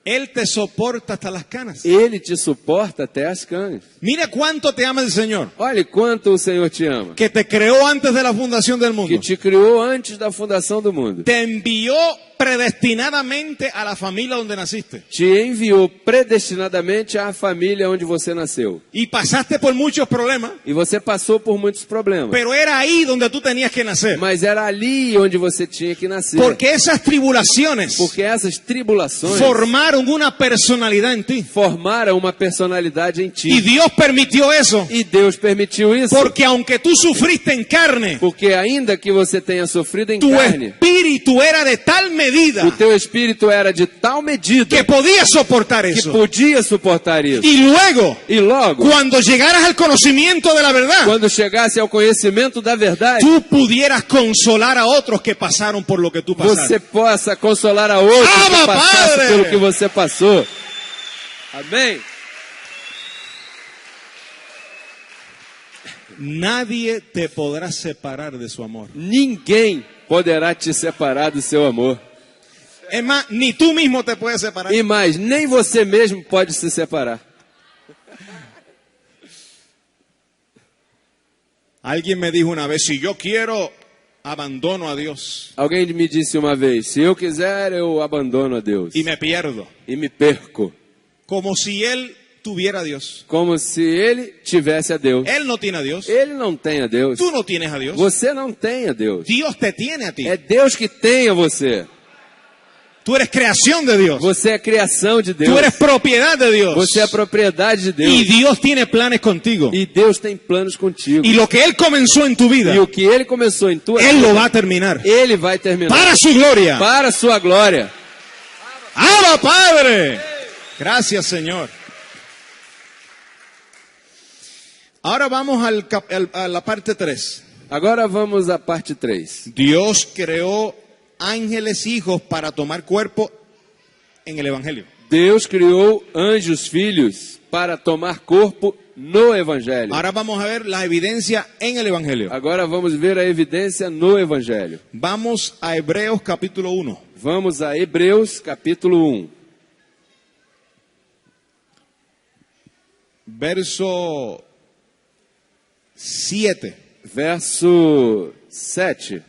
Él te soporta hasta las canas. Ele te suporta até as canas. Mira cuánto te ama el Señor, Olha quanto o Senhor te ama. que te creó antes de la fundación del mundo. Que te criou antes da fundação do mundo. Te envió predestinadamente a la familia donde naciste. Te enviou predestinadamente à família onde você nasceu. Y pasaste por muchos problemas, E você passou por muitos problemas. pero era ahí donde tú tenías que nacer. Mas era ali onde você tinha que nascer. Porque esas tribulaciones Porque essas tribulações formaron una personalidad en ti. formaram uma personalidade em Y ti. Dios permitió eso. E Deus permitiu isso. Porque aunque tú sufriste en carne, Porque ainda que você tenha sofrido em tu carne, espíritu era de tal medida o teu espírito era de tal medida que podía soportar que eso. podia suportar isso. Y luego, E logo, cuando llegaras al conocimiento de la verdad, quando chegasse ao conhecimento da verdade, tú pudieras consolar a otros que pasaron por lo que tú você pasaste. possa consolar a outros Abba, que passassem Padre! pelo que você passou. Amém? Nadie te podrá separar de su amor. Ninguém poderá te separar do seu amor. Es más, ni tú mismo te puedes separar. E mais, nem você mesmo pode se separar. Alguien me dijo una vez, si yo quiero, abandono a Dios Alguém me disse uma vez, se eu quiser, eu abandono a Deus. y me pierdo. E me perco. Como si Él tuviera a Dios. Como se ele tivesse a Deus. Él no tiene a Dios. Ele não tem a Deus. Tú no tienes a Dios. Você não tem a Deus. Dios te tiene a ti. É Deus que tem a você. Tú eres creación de Dios. Você é criação de Deus. Tú eres propiedad de Dios. Você é propriedade de Deus. Y Dios tiene planes contigo. E Deus tem planos contigo. Y lo que Él comenzó en tu vida, E o que Ele começou em tua Él vida, lo va a terminar. Ele vai terminar. Para su gloria. Para a sua glória. ¡Abba, Padre! Gracias, Señor. Ahora vamos a la parte 3. Agora vamos à parte 3. Dios creó ángeles hijos para tomar cuerpo en el Evangelio. Deus criou anjos filhos para tomar corpo no Evangelho. Ahora vamos a ver la evidencia en el Evangelio. Agora vamos ver a evidência no Evangelho. Vamos a Hebreos capítulo 1. Vamos a Hebreus capítulo 1. Verso 7. Verso 7.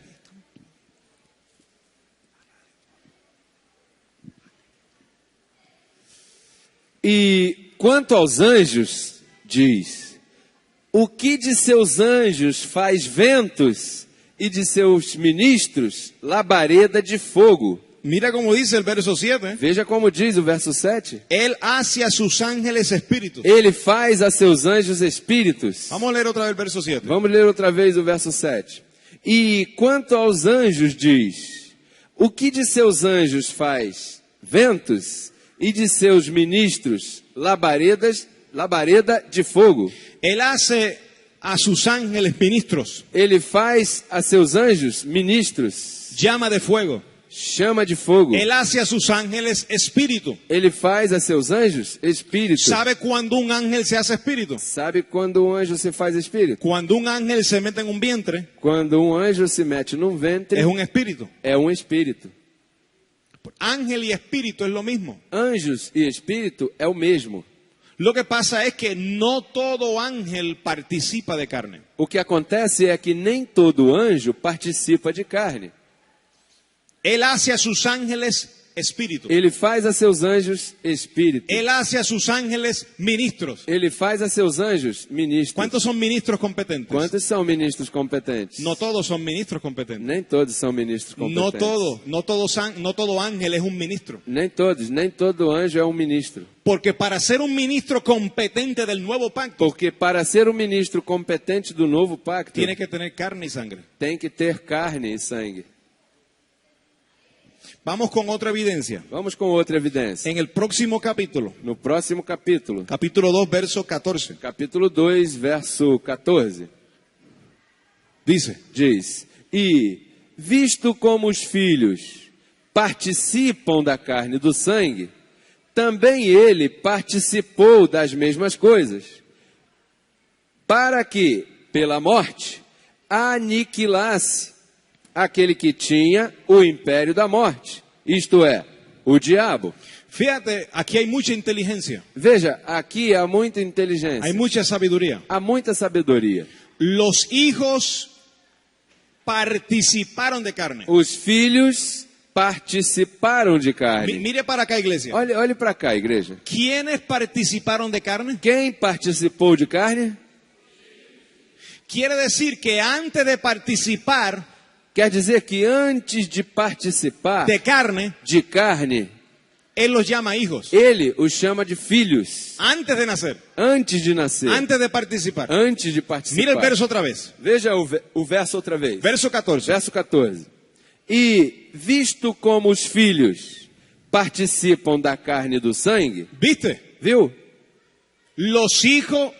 E quanto aos anjos, diz: o que de seus anjos faz ventos e de seus ministros labareda de fogo? Mira cómo dice el verso 7. Veja como diz o verso 7. Él hace a sus ángeles espíritus. Ele faz a seus anjos espíritos. Vamos a leer otra vez el verso 7. Vamos ler outra vez o verso 7. E quanto aos anjos, diz: o que de seus anjos faz ventos e de seus ministros labareda de fogo? Él hace a sus ángeles ministros Ele faz a seus anjos ministros llama de fuego. chama de fogo. Él hace a sus ángeles espíritu. Ele faz a seus anjos espírito. ¿Sabe cuándo un ángel se hace espíritu? Sabe quando um anjo se faz espírito? Cuando un ángel se mete en un vientre, Quando um anjo se mete num ventre, es un espíritu. é um espírito. Ángel y espíritu es lo mismo. Anjos e espírito é o mesmo. Lo que pasa es que no todo ángel participa de carne. O que acontece é que nem todo anjo participa de carne. Él hace a sus ángeles espíritu. Ele faz a seus anjos espírito. Él hace a sus ángeles ministros. Ele faz a seus anjos ministros. ¿Cuántos son ministros competentes? Quantos são ministros competentes? No todos son ministros competentes. Nem todos são ministros competentes. No todo ángel es un ministro. Nem todos, nem todo anjo é um ministro. Porque para ser un ministro competente del nuevo pacto, Porque para ser um ministro competente do novo pacto, tiene que tener carne y sangre. tem que ter carne e sangue. Vamos con otra evidencia. Vamos com outra evidência. En el próximo capítulo, No próximo capítulo, capítulo 2, verso 14, capítulo 2, verso 14, dice: diz: E, visto como os filhos participam da carne e do sangue, também ele participou das mesmas coisas, para que, pela morte, aniquilasse aquele que tinha o império da morte, isto é, o diabo. Fíjate, aquí hay mucha inteligencia, Veja, aqui há muita inteligência, hay mucha sabiduría. há muita sabedoria. Los hijos participaron de carne. Os filhos participaram de carne. Mire para acá, iglesia. Olhe para cá, igreja. ¿Quiénes participaron de carne? Quem participou de carne? Quiere decir que antes de participar Quer dizer que antes de participar de carne, de carne, Él los llama hijos. ele os chama de filhos. Antes de nacer, Antes de nascer, antes de participar. antes de participar. Mira el verso otra vez. Veja o verso outra vez. Verso 14. Verso 14. E, visto como os filhos participam da carne e do sangue, ¿Viste? viu? Los hijos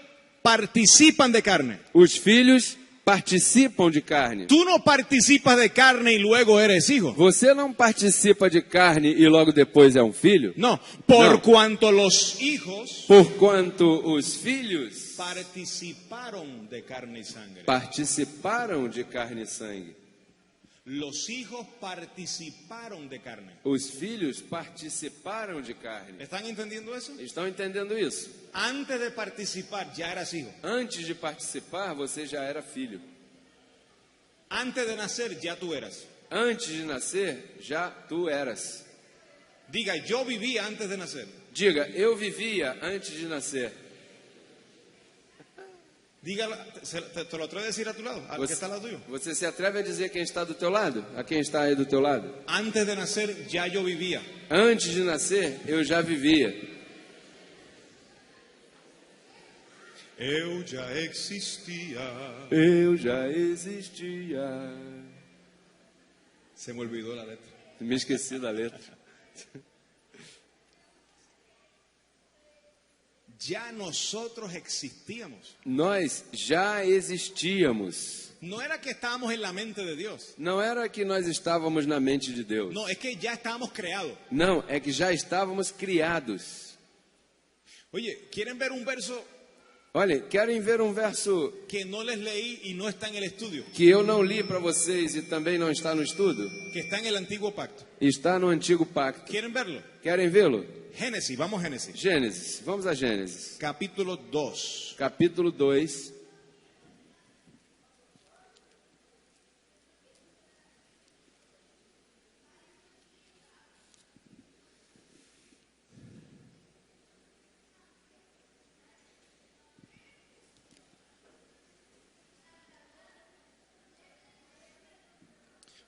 participan de carne. Os filhos participam de carne. Tú no participas de carne y luego eres hijo. Você não participa de carne e logo depois é um filho? No, por No. cuanto los hijos Porquanto os filhos participaron de carne y sangre. participaram de carne e sangue. Los hijos participaron de carne. Os filhos participaram de carne. ¿Están entendiendo eso? Estão entendendo isso? Antes de participar ya eras hijo. Antes de participar, você já era filho. Antes de nacer ya tú eras. Antes de nascer, já tu eras. Diga, yo vivía antes de nacer. Diga, eu vivia antes de nascer. Diga, te lo atreves a decir a tu lado, al que está al lado tuyo. Você se atreve a dizer quem está do teu lado? A quem está aí do teu lado? Antes de nacer ya yo vivía. Antes de nascer, eu já vivia. Eu já existia. Eu já existia. Se me olvidó la letra. Me esqueci da letra. Ya nosotros existíamos. Nós já existíamos. No era que estábamos en la mente de Dios. Não era que nós estávamos na mente de Deus. No, es que ya estábamos creados. Não, é que já estávamos criados. Oye, ¿quieren ver un verso Olha, querem ver um verso que no les leí y no está en el estudio? que eu não li para vocês e também não está no estudo? Que está en el antiguo pacto. Está no Antigo Pacto. ¿Quieren verlo? Querem vê-lo? Génesis, vamos a Génesis. Gênesis. Vamos a Gênesis. Capítulo 2. Capítulo 2.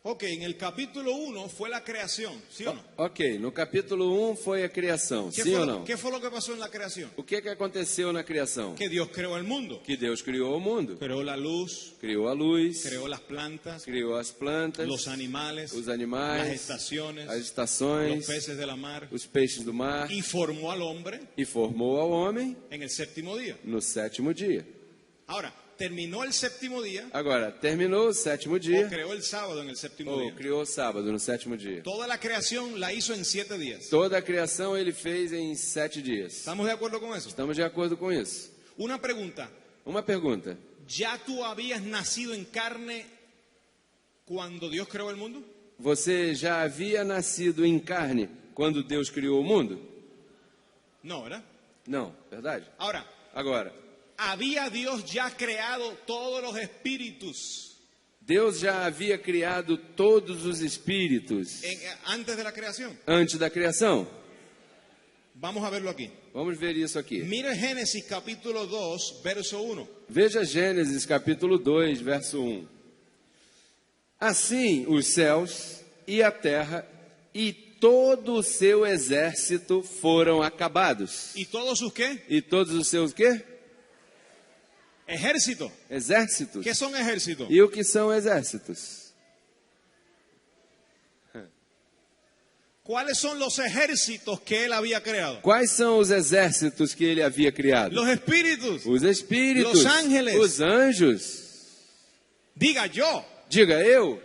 Ok, en el capítulo 1 fue la creación, ¿sí o no? Ok, no capítulo 1 foi a criação, sim ou não? ¿Qué fue lo que pasó en la creación? O que aconteceu na criação? Que Dios creó el mundo. Que Deus criou o mundo. Creó la luz, Criou a luz, creó las plantas, criou as plantas, los animales, os las animais, estaciones, as los estações, peces de la mar, os peixes do mar, y formó al hombre e formou ao homem en el séptimo día. no sétimo dia. Ahora, terminó el séptimo día, Agora, terminou o sétimo o dia, creó el sábado en el séptimo ou día. criou o sábado, no sétimo dia. Toda la creación la hizo en 7 días. Toda a criação ele fez em 7 dias. ¿Estamos de acuerdo con eso? Estamos de acordo com isso. Una pregunta. Uma pergunta. ¿Ya tú habías nacido en carne cuando Dios creó el mundo? Você já havia nascido em carne quando Deus criou o mundo? No, ¿verdad? Não, verdade? Ahora, Agora, ¿había Dios ya creado todos los espíritus Deus já havia criado todos os espíritos antes de la creación? antes da criação? Vamos a verlo aquí. Vamos ver isso aqui. Mira Génesis capítulo 2, verso 1. Veja Gênesis capítulo 2, verso 1. Assim os céus e a terra e todo o seu exército foram acabados. ¿Y todos sus qué? E todos os seus quê? Ejércitos. Exércitos. ¿Qué son ejércitos? E o que são exércitos? ¿Cuáles son los ejércitos que él había creado? Quais são os exércitos que ele havia criado? Los espíritus. Os espíritos, Los ángeles. os anjos. Diga yo, Diga eu,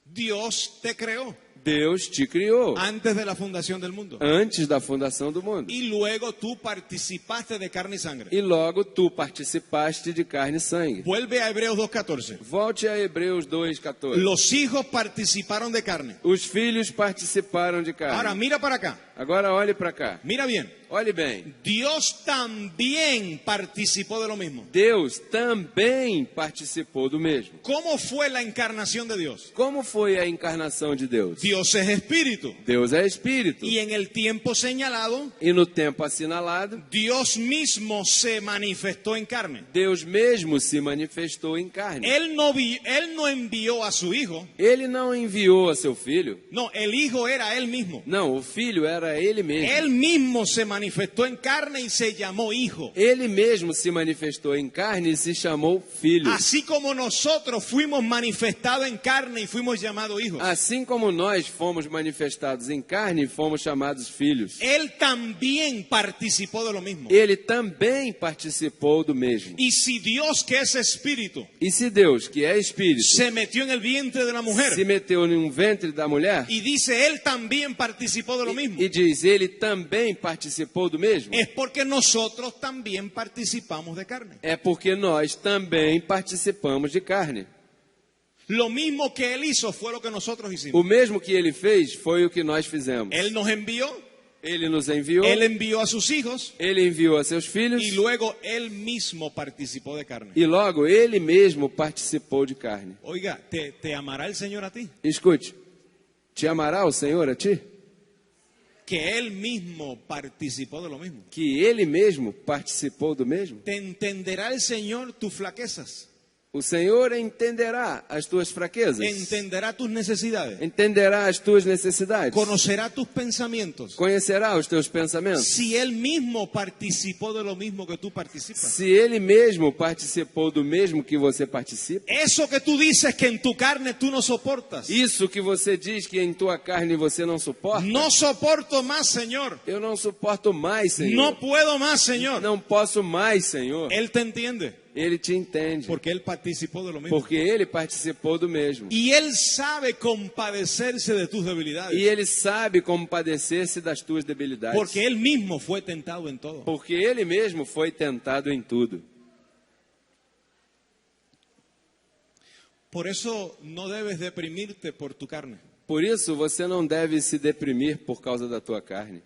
Dios te creó Deus te criou antes de la fundación del mundo. antes da fundação do mundo. Y luego tú participaste de carne y sangre. E logo tu participaste de carne e sangue. Vuelve a Hebreos 2:14. Volte a Hebreus 2:14. Los hijos participaron de carne. Os filhos participaram de Ahora carne. mira para acá. Agora olhe para cá. Mira bien. Olhe bem. Dios también participó de lo mismo. Deus também participou do mesmo. ¿Cómo fue la encarnación de Dios? Como foi a encarnação de Deus? Dios es espíritu. Deus é espírito. Y en el tiempo señalado, E no tempo assinalado, Dios mismo se manifestó en carne. Deus mesmo se manifestou em carne. Él no envió a su hijo. Ele não enviou a seu filho. No, el hijo era él mismo. Não, o filho era ele mesmo. Él mismo se manifestó en carne y se llamó hijo. Ele mesmo se manifestou em carne e se chamou filho. Así como nosotros fuimos manifestados en carne y fuimos llamados hijos. Assim como nós fomos manifestados em carne e fomos chamados filhos. Él también participó de lo mismo. Ele também participou do mesmo. Y si Dios, que es espíritu, E se Deus, que é espírito, se metió en el vientre de la se mujer meteu no ventre da mulher y dice él también participó de lo mismo, e diz, ele também participou do mesmo, es porque nosotros también participamos de carne. é porque nós também participamos de carne. Lo mismo que él hizo fue lo que nosotros O hicimos. mesmo que ele fez foi o que nós fizemos. Él nos envió, Ele nos enviou, él envió a sus hijos ele enviou a seus filhos y luego él mismo participó de carne. e logo ele mesmo participou de carne. Oiga, ¿te amará el Señor a ti? Escute, te amará o Senhor a ti? Que él mismo participó de lo mismo. Que ele mesmo participou do mesmo? ¿Te entenderá el Señor tus flaquezas? O Senhor entenderá as tuas fraquezas, ¿Entenderá tus necesidades? entenderá as tuas necessidades, ¿Conocerá tus pensamientos? conhecerá os teus pensamentos. Si él mismo participó de lo mismo que tú participas. Se ele mesmo participou do mesmo que você participa, Eso que tú dices que en tu carne tú no soportas. isso que você diz que em tua carne você não suporta, No soporto más, Señor. eu não suporto mais, Senhor. No puedo más, Señor. Não posso mais, Senhor. Él te entiende. Ele te entende, Porque él participó de lo mismo. porque ele participou do mesmo. Y él sabe compadecerse de tus debilidades. E ele sabe compadecer-se das tuas debilidades, Porque él mismo fue tentado en todo. porque ele mesmo foi tentado em tudo. Por eso no debes deprimirte por tu carne. Por isso você não deve se deprimir por causa da tua carne.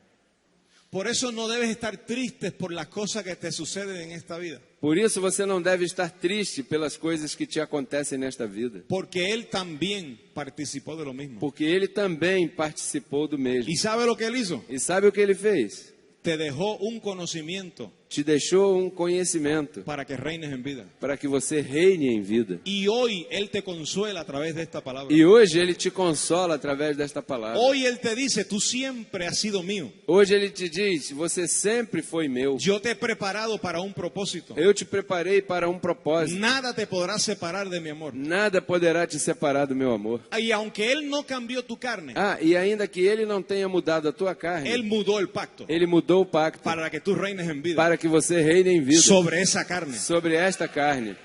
Por eso no debes estar tristes por las cosas que te suceden en esta vida. Por isso você não deve estar triste pelas coisas que te acontecem nesta vida, Porque él también participó de lo mismo. porque ele também participou do mesmo. ¿Y sabe lo que él hizo? E sabe o que ele fez? Te dejó un conocimiento Te deixou um conhecimento para que reines en vida. para que você reine em vida. Y hoy él te consuela a través de esta palabra. E hoje ele te consola através desta palavra. Hoy él te dice, tú siempre has sido mío. Hoje ele te diz, você sempre foi meu. Yo te he preparado para un propósito. Eu te preparei para um propósito. Nada te podrá separar de mi amor. Nada poderá te separar do meu amor. Y aunque él no cambió tu carne, Ah, e ainda que ele não tenha mudado a tua carne, él mudó el pacto ele mudou o pacto para que tú reines en vida. para que você reine em vida sobre esa carne. sobre esta carne.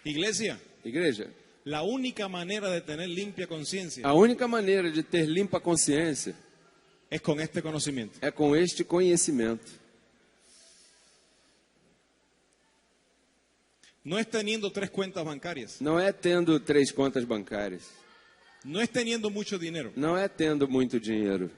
Iglesia, Igreja, la única manera de tener limpia conciencia a única maneira de ter limpa consciência es con este conocimiento. é com este conhecimento. No es teniendo 3 cuentas bancarias. Não é tendo 3 contas bancárias. No es teniendo mucho dinero. Não é tendo muito dinheiro.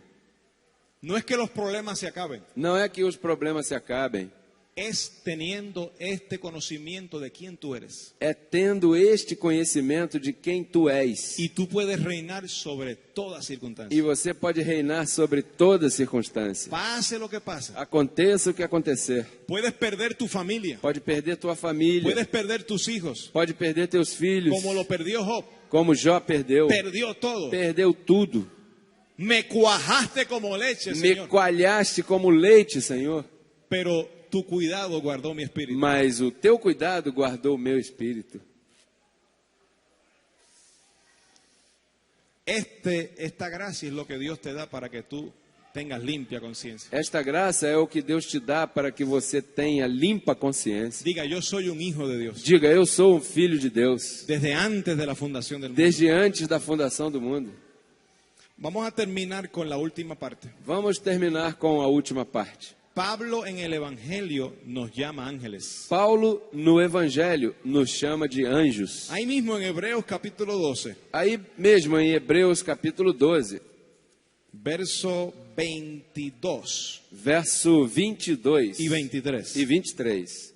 No es que los problemas se acaben. Não é que os problemas se acabem. Es teniendo este conocimiento de quién tú eres. É tendo este conhecimento de quem tu és. Y tú puedes reinar sobre toda circunstancia. E você pode reinar sobre toda circunstância. Pase lo que pase. Aconteça o que acontecer. Puedes perder tu familia. Pode perder tua família. Puedes perder tus hijos. Pode perder teus filhos. Como lo perdió Job. Como Jó perdeu. Perdió todo. Perdeu tudo. Me cuajaste como leche, Me Señor. coalhaste como leite, Senhor. Pero tu cuidado guardó mi espíritu. Mas o teu cuidado guardou o meu espírito. Esta gracia es lo que Dios te da para que tú tengas limpia conciencia. Esta graça é o que Deus te dá para que você tenha limpa consciência. Diga, yo soy un hijo de Dios. Diga, eu sou um filho de Deus. Desde antes de la fundación del mundo. Desde antes da fundação do mundo. Vamos a terminar con la última parte. Vamos terminar com a última parte. Pablo en el Evangelio nos llama ángeles. Paulo, no Evangelho, nos chama de anjos. Ahí mismo en Hebreos capítulo 12, Aí mesmo em Hebreus capítulo 12, verso 22 verso 22 y 23. e 23.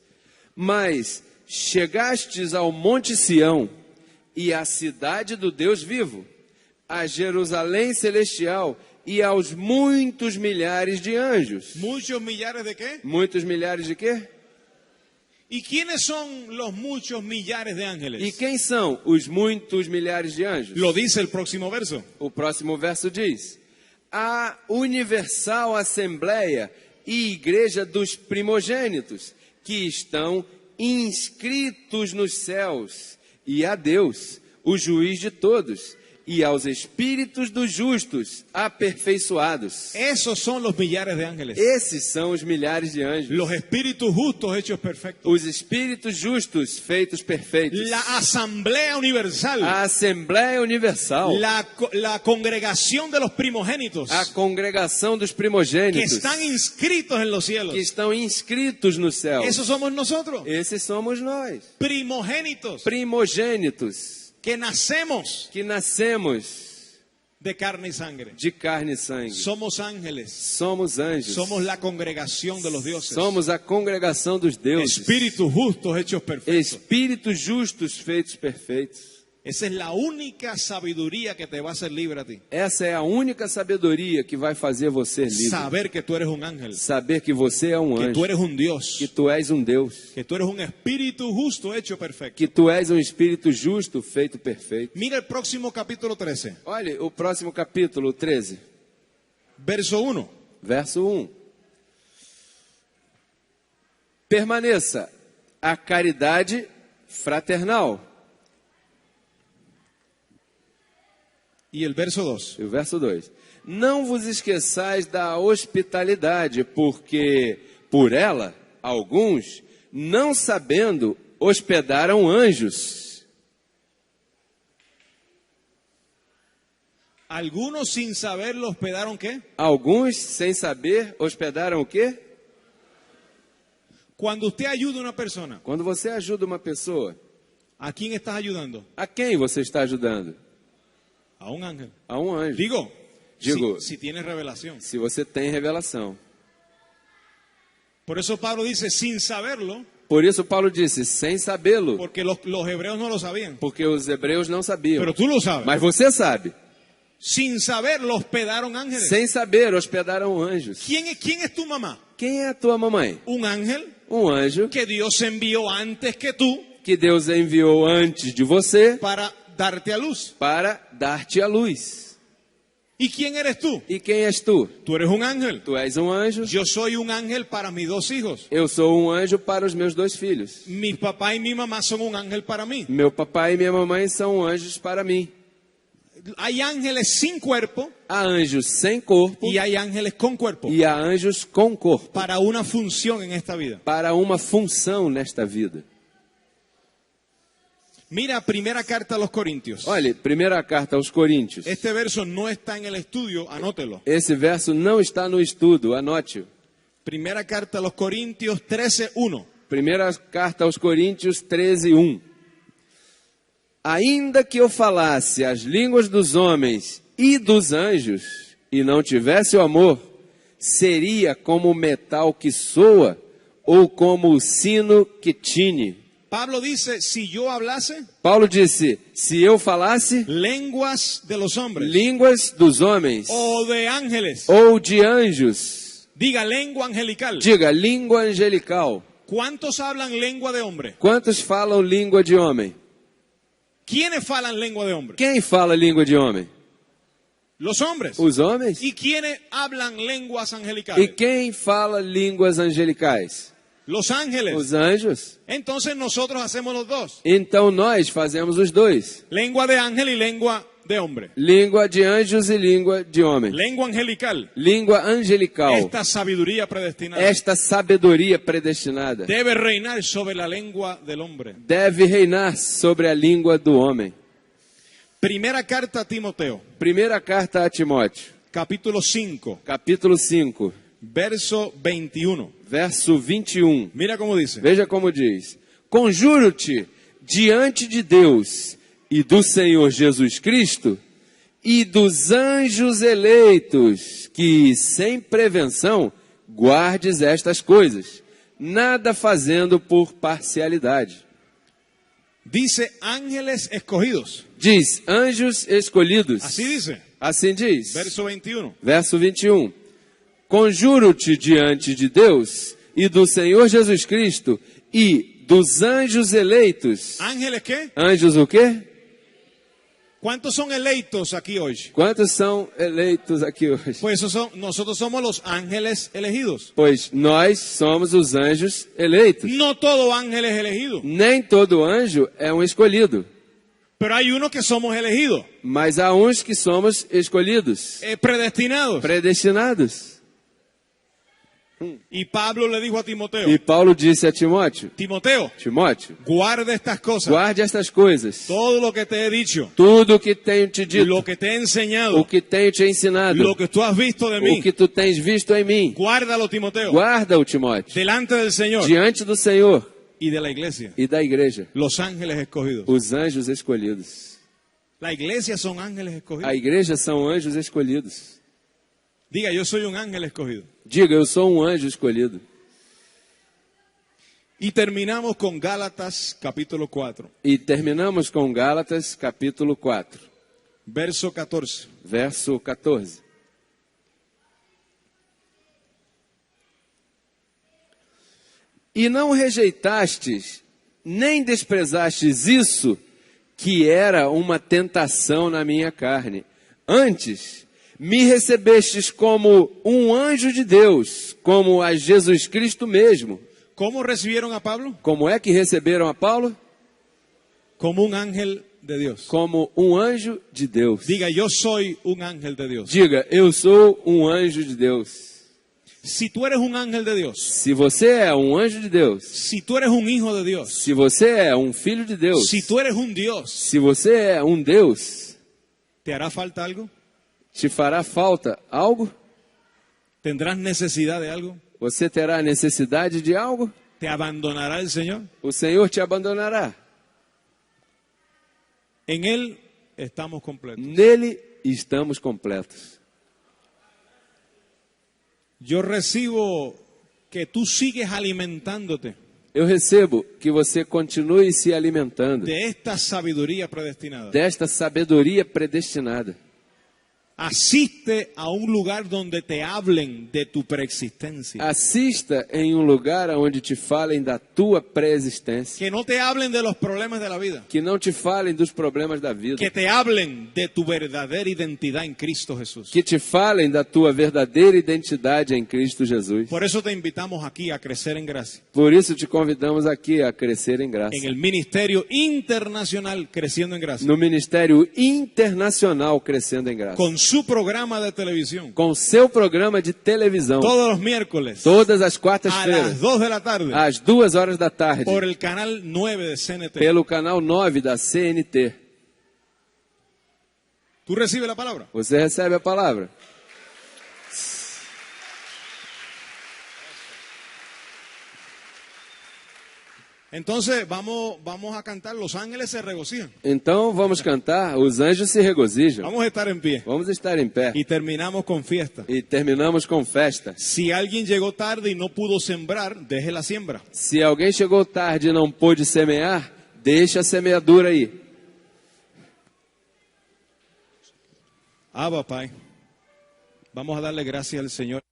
Mas chegastes ao monte Sião e à cidade do Deus vivo, a Jerusalém celestial e aos muitos milhares de anjos. ¿Muchos millares de qué? Muitos milhares de quê? ¿Y quiénes son los muchos millares de ángeles? E quem são os muitos milhares de anjos? Lo dice el próximo verso. O próximo verso diz: a universal assembleia e igreja dos primogênitos, que estão inscritos nos céus, e a Deus, o juiz de todos, e aos espíritos dos justos aperfeiçoados. Esos son los millares de ángeles. Esses são os milhares de anjos. Los espíritus justos hechos perfectos. Os espíritos justos feitos perfeitos. La asamblea universal. A Assembleia Universal. La congregación de los primogénitos. A congregação dos Que primogênitos. están inscritos en los cielos. Que estão inscritos no céu. Esos somos nosotros. Esses somos nós. Primogénitos. Primogênitos. Que nacemos Que nascemos de carne y sangre. de carne e sangue. Somos ángeles. Somos anjos. Somos la congregación de los dioses. Somos a congregação dos deuses. Espíritus justos hechos perfectos. Espíritos justos feitos perfeitos. Esa es la única sabiduría que te va a hacer libre a ti. Essa é a única sabedoria que vai fazer você livre. Saber que tú eres un ángel. Saber que você é um Que anjo. tú eres un Dios. Que tu és um Deus. Que tú eres un espíritu justo hecho perfecto. Que tu és um espírito justo feito perfeito. Mira el próximo capítulo 13. Olha o próximo capítulo 13, Verso 1. verso 1. Permaneça a caridade fraternal. Y el verso 2. E o verso 2. Não vos esqueçais da hospitalidade, porque por ela alguns, não sabendo, hospedaram anjos. Algunos sin saberlo hospedaron ¿qué? Alguns, sem saber, hospedaram o quê? Cuando usted ayuda a una persona, Quando você ajuda uma pessoa, ¿a quién estás ayudando? a quem você está ajudando? A un ángel. A um anjo. Digo, Digo, si tienes revelación. se você tem revelação. Por eso Pablo dice sin saberlo, Por isso Paulo disse, sem sabê-lo, porque los hebreos no lo sabían. porque os hebreus não sabiam. Pero tú lo sabes. Mas você sabe. Sin saberlo hospedaron ángeles. Sem saber, hospedaram anjos. ¿Quién es tu mamá? Quem é a tua mamãe? Un ángel Um anjo que Dios envió antes que tú que Deus enviou antes de você para darte a luz. para dar-te a luz. ¿Y quién eres tú? E quem és tu? Tú eres un ángel. Tu és um anjo. Yo soy un ángel para mis 2 hijos. Eu sou um anjo para os meus 2 filhos. Mi papá y mi mamá son un ángel para mí. Meu papai e minha mamãe são anjos para mim. Hay ángeles sin cuerpo há anjos sem corpo y hay ángeles con cuerpo e há anjos com corpo, para una función en esta vida. para uma função nesta vida. Mira, primera carta a los Corintios. Olha, primeira carta aos Coríntios. Este verso no está en el estudio, anótelo. Esse verso não está no estudo, anote-o. Primera carta a los Corintios 13:1. Primeira carta aos Coríntios 13:1. Ainda que eu falasse as línguas dos homens e dos anjos, e não tivesse o amor, seria como o metal que soa, ou como o sino que tine. Pablo dice, si yo hablase Paulo disse, se eu falasse lenguas de los hombres línguas dos homens, o de ángeles, ou de anjos, diga lengua angelical. diga língua angelical. ¿Cuántos hablan lengua de hombre? Quantos falam língua de homem? ¿Quiénes falan lengua de hombre? Quem fala língua de homem? Los hombres. Os homens? ¿Y quiénes hablan lenguas E angelicales? quem fala línguas angelicais? Los ángeles. Os anjos. Entonces nosotros hacemos los dos. Então nós fazemos os dois. Lengua de ángel y lengua de hombre. Língua de anjos e língua de homem. Lengua angelical. Língua angelical. Esta sabiduría predestinada Esta sabedoria predestinada debe reinar sobre la lengua del hombre. deve reinar sobre a língua do homem. Primera carta a Timoteo, Primeira carta a Timóteo, capítulo 5, capítulo 5, verso 21. verso 21. Mira cómo dice. Veja como diz: Conjuro-te diante de Deus e do Senhor Jesus Cristo e dos anjos eleitos, que sem prevenção guardes estas coisas, nada fazendo por parcialidade. Dice ángeles escogidos. Diz, anjos escolhidos. Así dice. Assim diz. Verso 21. Verso 21. Conjuro-te diante de Deus e do Senhor Jesus Cristo e dos anjos eleitos. ¿Ángeles qué? Anjos o quê? ¿Cuántos son eleitos aquí hoy? Quantos são eleitos aqui hoje? Pues nosotros somos los ángeles elegidos. Pois nós somos os anjos eleitos. No todo ángel es elegido, Nem todo anjo é um escolhido, pero hay unos que somos elegidos, mas há uns que somos escolhidos, predestinados. predestinados. Y Pablo le dijo a Timoteo, E Paulo disse a Timóteo, Timoteo, Timóteo, guarda estas cosas, guarde estas coisas, todo lo que te he dicho, tudo o que tenho te dito, lo que te he o enseñado, que tenho te ensinado, lo que tú has visto de o mí, que tu tens visto em mim. guárdalo, Timoteo, Guarda-o, Timóteo, delante del Señor diante do Senhor y de la iglesia, e da igreja, los ángeles escogidos. os anjos escolhidos. La iglesia son ángeles A escogidos. igreja são anjos escolhidos. Diga, yo soy un ángel escogido. Diga, eu sou um anjo escolhido. Y terminamos con Gálatas capítulo 4, E terminamos com Gálatas, capítulo 4, verso 14. verso 14. E não rejeitastes, nem desprezastes isso, que era uma tentação na minha carne. Antes, me recebestes como um anjo de Deus, como a Jesus Cristo mesmo. ¿Cómo recibieron a Pablo? Como é que receberam a Paulo? Como un ángel de Dios. Como um anjo de Deus. Diga, yo soy un ángel de Dios. Diga, eu sou um anjo de Deus. Si tú eres un ángel de Dios, Se você é um anjo de Deus, si tú eres un hijo de Dios, se você é um filho de Deus, si tú eres un Dios, se você é um Deus, ¿te hará falta algo? te fará falta algo? ¿Tendrás necesidad de algo? Você terá necessidade de algo? ¿Te abandonará el Señor? O Senhor te abandonará. En Él estamos completos. Nele estamos completos. Yo recibo que tú sigues alimentándote Eu recebo que você continue se alimentando de esta sabiduría predestinada. desta sabedoria predestinada. Asiste a un lugar donde te hablen de tu preexistencia. Assista em um lugar onde te falem da tua pré-existência. Que no te hablen de los problemas de la vida. Que não te falem dos problemas da vida. Que te hablen de tu verdadera identidad en Cristo Jesús. Que te falem da tua verdadeira identidade em Cristo Jesus. Por eso te invitamos aquí a crecer en gracia. Por isso te convidamos aqui a crescer em graça. En el ministerio internacional Creciendo en Gracia. No ministério internacional Crescendo em Graça. Con su programa de televisión. Com seu programa de televisão. Todos los miércoles. Todas as A quartas-feiras. las 2 de la tarde. Às 2 da tarde. Por el canal 9 de CNT. Pelo canal 9 da CNT. ¿Tú recibes la palabra? Você recebe a palavra. Entonces vamos a cantar Los Ángeles se regocijan. Então vamos cantar Os Anjos se Regozijam. Vamos a estar en pie. Vamos estar em pé. Y terminamos con fiesta. E terminamos com festa. Si alguien llegó tarde y no pudo sembrar, deje la siembra. Se alguém chegou tarde e não pôde semear, deixa a semeadura aí. Abba, Pai. Vamos a darle gracias al Señor.